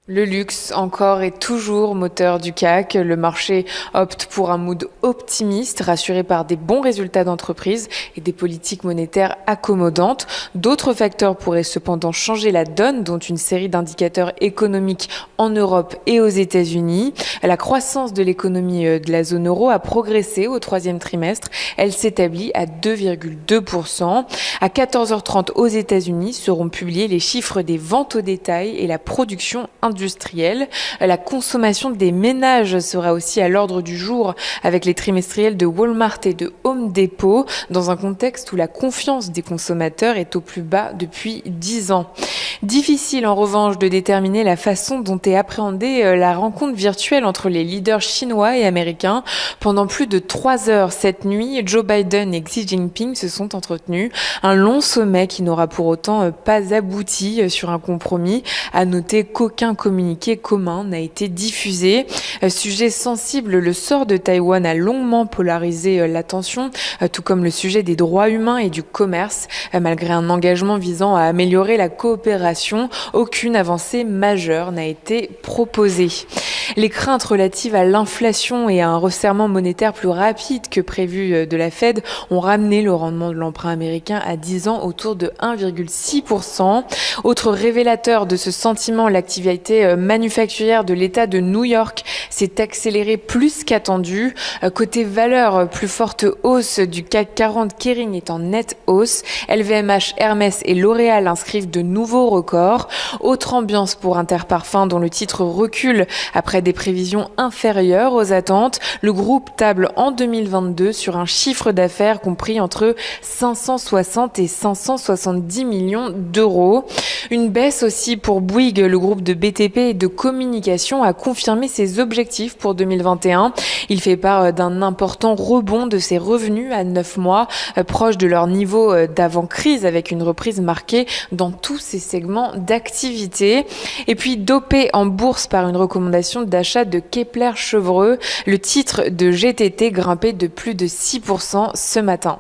Le luxe, encore et toujours moteur du CAC. Le marché opte pour un mood optimiste, rassuré par des bons résultats d'entreprise et des politiques monétaires accommodantes. D'autres facteurs pourraient cependant changer la donne, dont une série d'indicateurs économiques en Europe et aux États-Unis. La croissance de l'économie de la zone euro a progressé au troisième trimestre. Elle s'établit à 2,2%. À 14h30 aux États-Unis seront publiés les chiffres des ventes au détail et la production industrielle. La consommation des ménages sera aussi à l'ordre du jour avec les trimestriels de Walmart et de Home Depot dans un contexte où la confiance des consommateurs est au plus bas depuis 10 ans. Difficile en revanche de déterminer la façon dont est appréhendée la rencontre virtuelle entre les leaders chinois et américains. Pendant plus de 3 heures cette nuit, Joe Biden et Xi Jinping se sont entretenus. Un long sommet qui n'aura pour autant pas abouti sur un compromis. À noter qu'aucun communiqué commun n'a été diffusé. Sujet sensible, le sort de Taïwan a longuement polarisé l'attention, tout comme le sujet des droits humains et du commerce. Malgré un engagement visant à améliorer la coopération, aucune avancée majeure n'a été proposée. Les craintes relatives à l'inflation et à un resserrement monétaire plus rapide que prévu de la Fed ont ramené le rendement de l'emprunt américain à 10 ans autour de 1,6%. Autre révélateur de ce sentiment, l'activité manufacturière de l'État de New York s'est accélérée plus qu'attendu. Côté valeur, plus forte hausse du CAC 40, Kering est en nette hausse. LVMH, Hermès et L'Oréal inscrivent de nouveaux records. Autre ambiance pour Interparfums dont le titre recule après des prévisions inférieures aux attentes. Le groupe table en 2022 sur un chiffre d'affaires compris entre 560 et 570 millions d'euros. Une baisse aussi pour Bouygues, le groupe de BTP et de communication a confirmé ses objectifs pour 2021. Il fait part d'un important rebond de ses revenus à 9 mois, proche de leur niveau d'avant-crise avec une reprise marquée dans tous ses segments d'activité. Et puis dopé en bourse par une recommandation d'achat de Kepler Chevreux, le titre de GTT grimpait de plus de 6% ce matin.